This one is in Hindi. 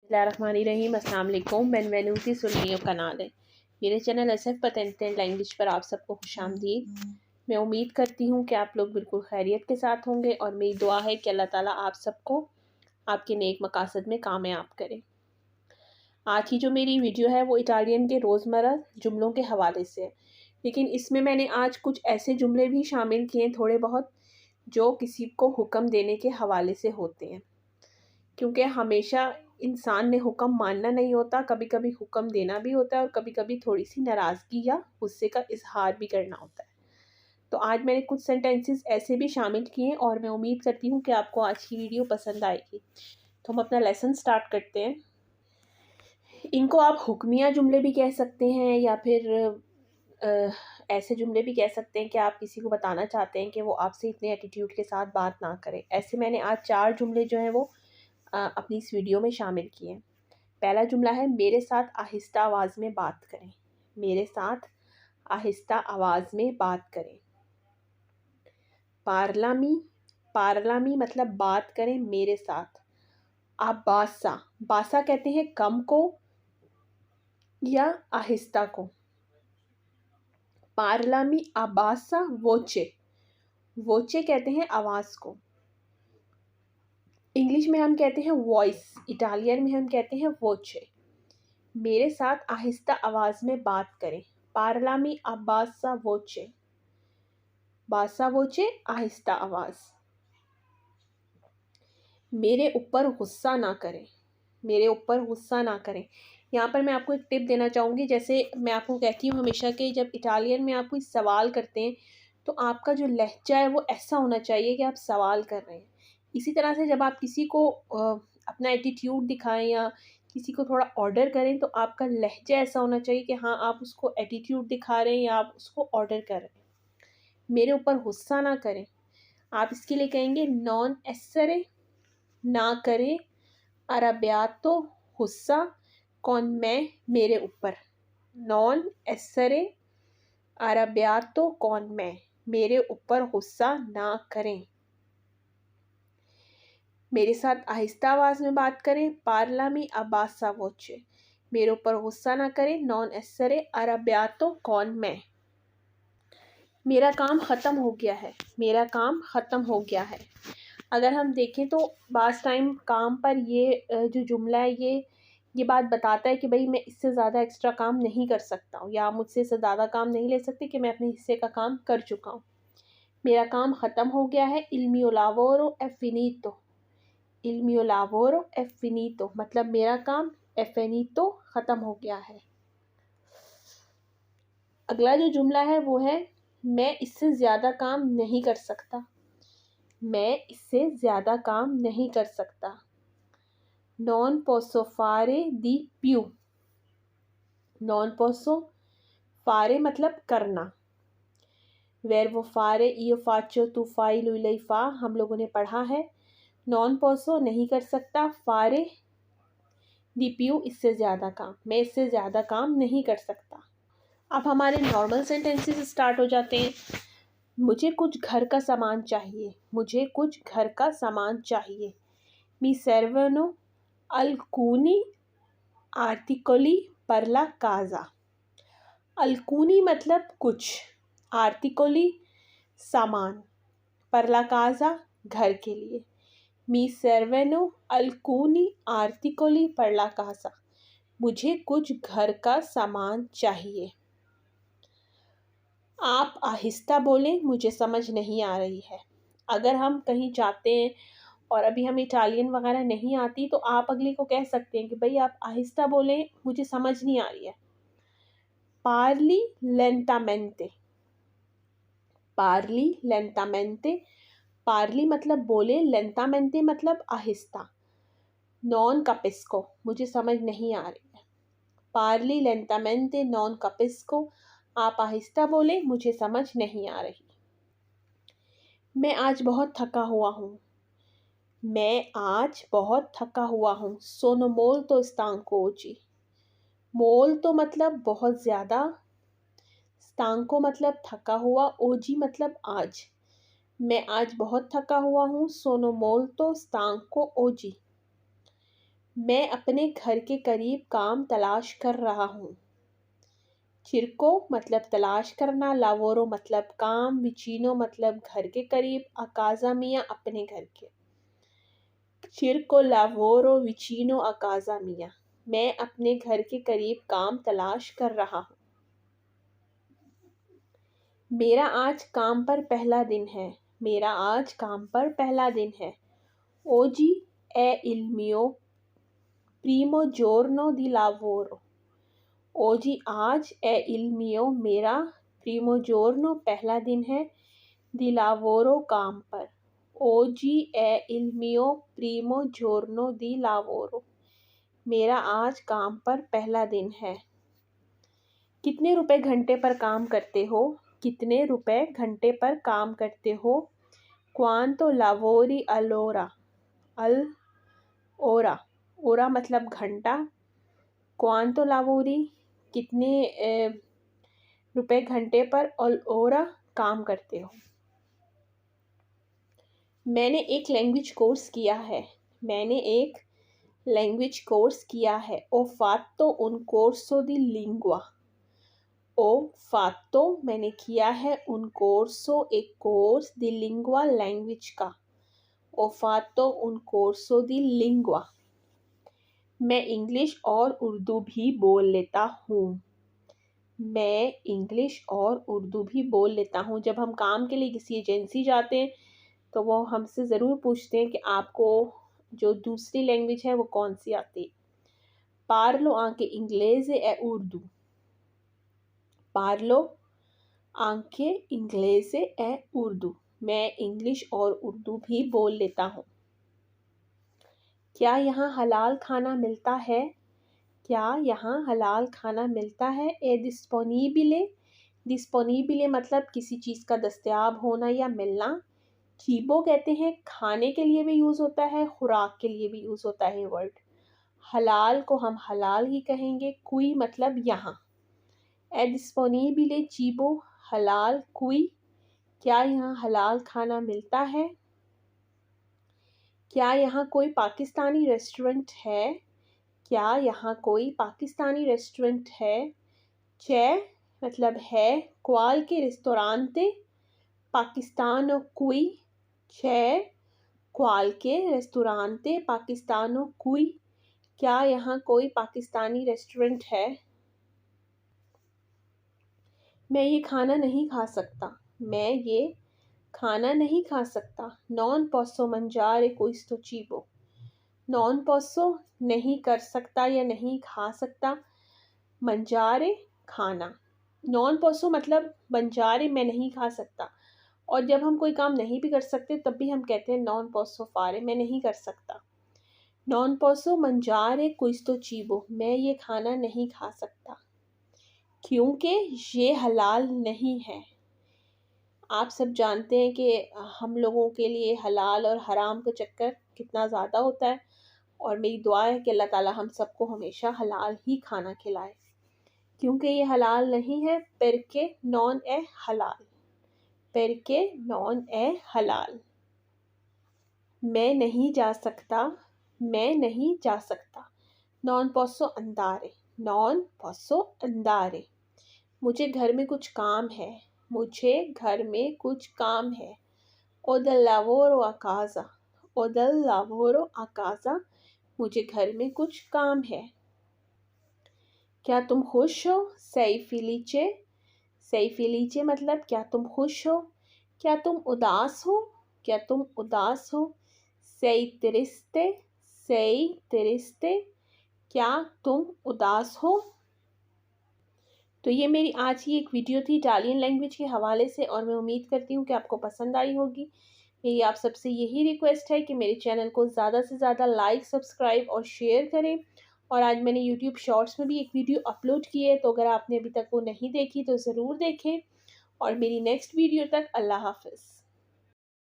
बिस्मिल्लाहिर्रहमानिर्रहीम। अस्सलाम वालेकुम। बेनवेनुती सुन्नियों कनाल है मेरे चैनल SF पतंते लैंग्वेज पर आप सबको खुशामदीद। मैं उम्मीद करती हूँ कि आप लोग बिल्कुल खैरियत के साथ होंगे और मेरी दुआ है कि अल्लाह ताला आप सबको आपके नेक मकासद में कामयाब करे। आज की जो मेरी वीडियो है वो इटालियन के रोज़मर्रा जुमलों के हवाले से है, लेकिन इसमें मैंने आज कुछ ऐसे जुमले भी शामिल किए थोड़े बहुत जो किसी को हुक्म देने के हवाले से होते हैं, क्योंकि हमेशा इंसान ने हुक्म मानना नहीं होता, कभी-कभी हुक्म देना भी होता है और कभी-कभी थोड़ी-सी नाराज़गी या गुस्से का इज़हार भी करना होता है। तो आज मैंने कुछ सेंटेंसेस ऐसे भी शामिल किए और मैं उम्मीद करती हूँ कि आपको आज की वीडियो पसंद आएगी। तो हम अपना लेसन स्टार्ट करते हैं। इनको आप हुक्मिया जुमले भी कह सकते हैं या फिर ऐसे जुमले भी कह सकते हैं कि आप किसी को बताना चाहते हैं कि वो आपसे इतने एटीट्यूड के साथ बात ना करे। ऐसे मैंने आज 4 जुमले जो हैं वो अपनी इस वीडियो में शामिल किए हैं। पहला जुमला है, मेरे साथ आहिस्ता आवाज़ में बात करें। मेरे साथ आहिस्ता आवाज़ में बात करें। पार्लामी, पार्लामी मतलब बात करें मेरे साथ। आबासा, बासा कहते हैं कम को या आहिस्ता को। पार्लामी आबासा वोचे, वोचे कहते हैं आवाज़ को। इंग्लिश में हम कहते हैं वॉइस, इटालियन में हम कहते हैं वोचे। मेरे साथ आहिस्ता आवाज़ में बात करें। पार्लामी अब्बासा वोचे, बासा वोचे आहिस्ता आवाज़। मेरे ऊपर गुस्सा ना करें। मेरे ऊपर गुस्सा ना करें। यहाँ पर मैं आपको एक टिप देना चाहूँगी। जैसे मैं आपको कहती हूँ हमेशा कि जब इटालियन में आप कोई सवाल करते हैं तो आपका जो लहजा है वो ऐसा होना चाहिए कि आप सवाल कर रहे हैं। इसी तरह से जब आप किसी को अपना एटीट्यूड दिखाएं या किसी को थोड़ा ऑर्डर करें तो आपका लहजा ऐसा होना चाहिए कि हाँ, आप उसको एटीट्यूड दिखा रहे हैं या आप उसको ऑर्डर कर रहे हैं। मेरे ऊपर गुस्सा ना करें। आप इसके लिए कहेंगे नॉन एसरे, ना करें। अरबियातो, गुस्सा। कौन, मैं, मेरे ऊपर। नॉन एसरे अरबियातो, कौन, मैं, मेरे ऊपर गुस्सा ना करें। मेरे साथ आहिस्ता आवाज़ में बात करें। पार्लामी अब्बासा वोचे, मेरे ऊपर गुस्सा ना करें। नॉन एसरे अरबियातो, कौन, मैं। मेरा काम ख़त्म हो गया है। मेरा काम ख़त्म हो गया है। अगर हम देखें तो बाज़ टाइम काम पर ये जो जुमला है ये बात बताता है कि भाई मैं इससे ज़्यादा एक्स्ट्रा काम नहीं कर सकता हूँ या मुझसे इससे ज़्यादा काम नहीं ले सकती कि मैं अपने हिस्से का काम कर चुका हूँ। मेरा काम ख़त्म हो गया है। इल मियो लावोरो è finito, इल मियो लावोरो è finito मतलब मेरा काम è finito ख़त्म हो गया है। अगला जो जुमला है वो है, मैं इससे ज़्यादा काम नहीं कर सकता। मैं इससे ज़्यादा काम नहीं कर सकता। Non posso fare di più, non posso fare मतलब करना। verbo fare, io faccio, tu fai, lui lei fa, हम लोगों ने पढ़ा है। non posso नहीं कर सकता। fare di più इससे ज़्यादा काम, मैं इससे ज़्यादा काम नहीं कर सकता। अब हमारे नॉर्मल सेंटेंसेस स्टार्ट हो जाते हैं। मुझे कुछ घर का सामान चाहिए। मुझे कुछ घर का सामान चाहिए। Mi servono alcuni articoli per la casa। alcuni मतलब कुछ, articoli सामान, per la casa घर के लिए। Mi servono alcuni articoli per la casa, मुझे कुछ घर का सामान चाहिए। आप आहिस्ता बोलें, मुझे समझ नहीं आ रही है। अगर हम कहीं जाते हैं और अभी हमें इटालियन वगैरह नहीं आती तो आप अगले को कह सकते हैं कि भाई आप आहिस्ता बोलें, मुझे समझ नहीं आ रही है। पार्ली लेंटामेंटे, पार्ली लेंटामेंटे, पार्ली मतलब बोले, लेंटामेंटे मतलब आहिस्ता। नॉन कपिस्को मुझे समझ नहीं आ रही है। पार्ली लेंटामेंटे नॉन कपिस्को, आप आहिस्ता बोले, मुझे समझ नहीं आ रही। मैं आज बहुत थका हुआ हूँ। मैं आज बहुत थका हुआ हूँ। सोनो मोल्तो stanco oggi, मोल्तो मतलब बहुत ज़्यादा, stanco मतलब थका हुआ, ओजी मतलब आज। मैं आज बहुत थका हुआ हूँ। सोनो मोल्तो stanco oggi, मैं अपने घर के करीब काम तलाश कर रहा हूँ। चिरको मतलब तलाश करना, लावोरो मतलब काम, विचिनो मतलब घर के करीब, अकाजा मिया अपने घर के। चिरको लावोरो विचिनो अकाजा मिया, मैं अपने घर के करीब काम तलाश कर रहा हूँ। मेरा आज काम पर पहला दिन है। मेरा आज काम पर पहला दिन है। ओजी ए इल मियो प्रीमो giorno di lavoro। ओजी आज ए इल मियो मेरा, प्रीमो giorno पहला दिन है, di lavoro काम पर। ओजी ए इल मियो प्रीमो giorno di lavoro, मेरा आज काम पर पहला दिन है। कितने रुपए घंटे पर काम करते हो? कितने रुपए घंटे पर काम करते हो? क्वांतो lavori all'ora। अल ओरा, ओरा मतलब घंटा, क्वांतो लावोरी कितने रुपए घंटे पर, और ओरा काम करते हो। मैंने एक लैंग्वेज कोर्स किया है। मैंने एक लैंग्वेज कोर्स किया है। ओ फात्तो उन कोर्सो दी लिंगुआ। ओ फात्तो मैंने किया है, उन कोर्सो एक कोर्स, दी लिंगुआ लैंग्वेज का। ओ फात्तो उन कोर्सो दी लिंगुआ। मैं इंग्लिश और उर्दू भी बोल लेता हूँ। मैं इंग्लिश और उर्दू भी बोल लेता हूँ। जब हम काम के लिए किसी एजेंसी जाते हैं तो वो हमसे ज़रूर पूछते हैं कि आपको जो दूसरी लैंग्वेज है वो कौन सी आती है। पार्लो आंके इंग्लेज़ ए उर्दू। पार्लो आंके इंग्लेज़ ए उर्दू, मैं इंग्लिश और उर्दू भी बोल लेता हूँ। क्या यहाँ हलाल खाना मिलता है? क्या यहाँ हलाल खाना मिलता है? ए डिस्पोनिबिले। डिस्पोनिबिले मतलब किसी चीज़ का दस्तयाब होना या मिलना। चीबो कहते हैं खाने के लिए भी यूज़ होता है, खुराक के लिए भी यूज़ होता है वर्ड। हलाल को हम हलाल ही कहेंगे। कुई मतलब यहाँ। ए डिस्पोनिबिले चीबो हलाल कुई, क्या यहाँ हलाल खाना मिलता है? क्या यहाँ कोई पाकिस्तानी रेस्टोरेंट है? क्या यहाँ कोई पाकिस्तानी रेस्टोरेंट है? चे मतलब है, क्वाल के रेस्तोरांते पाकिस्तानो कुई। चे क्वाल के रेस्तोरांते पाकिस्तानो कुई, क्या यहाँ कोई पाकिस्तानी रेस्टोरेंट है? मैं ये खाना नहीं खा सकता। मैं ये खाना नहीं खा सकता। नॉन पोसो मंजारे क्विस्तो चीबो। नॉन पोसो नहीं कर सकता या नहीं खा सकता, मंजारे खाना। नॉन पोसो मतलब मंजारे मैं नहीं खा सकता, और जब हम कोई काम नहीं भी कर सकते तब भी हम कहते हैं नॉन पोसो फारे, मैं नहीं कर सकता। नॉन पोसो मंजारे क्विस्तो चीबो, मैं ये खाना नहीं खा सकता क्योंकि ये हलाल नहीं है। आप सब जानते हैं कि हम लोगों के लिए हलाल और हराम का चक्कर कितना ज़्यादा होता है, और मेरी दुआ है कि अल्लाह ताला हम सबको हमेशा हलाल ही खाना खिलाए, क्योंकि ये हलाल नहीं है। परके नॉन ए हलाल, परके नॉन ए हलाल। मैं नहीं जा सकता। मैं नहीं जा सकता। नॉन पोसो अंदारे। नॉन पोसो अंदारे, मुझे घर में कुछ काम है। मुझे घर में कुछ काम है। ओ दल लावोरो आ काज़ा। ओ दल लावोरो आ काज़ा, मुझे घर में कुछ काम है। क्या तुम खुश हो? सई फिलीचे। सई फिलीचे मतलब क्या तुम खुश हो? क्या तुम उदास हो? क्या तुम उदास हो? सई त्रिस्ते। सई त्रिस्ते, क्या तुम उदास हो? तो ये मेरी आज की एक वीडियो थी इटालियन लैंग्वेज के हवाले से, और मैं उम्मीद करती हूँ कि आपको पसंद आई होगी। मेरी आप सबसे यही रिक्वेस्ट है कि मेरे चैनल को ज़्यादा से ज़्यादा लाइक, सब्सक्राइब और शेयर करें। और आज मैंने यूट्यूब शॉर्ट्स में भी एक वीडियो अपलोड की है, तो अगर आपने अभी तक वो नहीं देखी तो ज़रूर देखें। और मेरी नेक्स्ट वीडियो तक अल्लाह हाफ़िज़।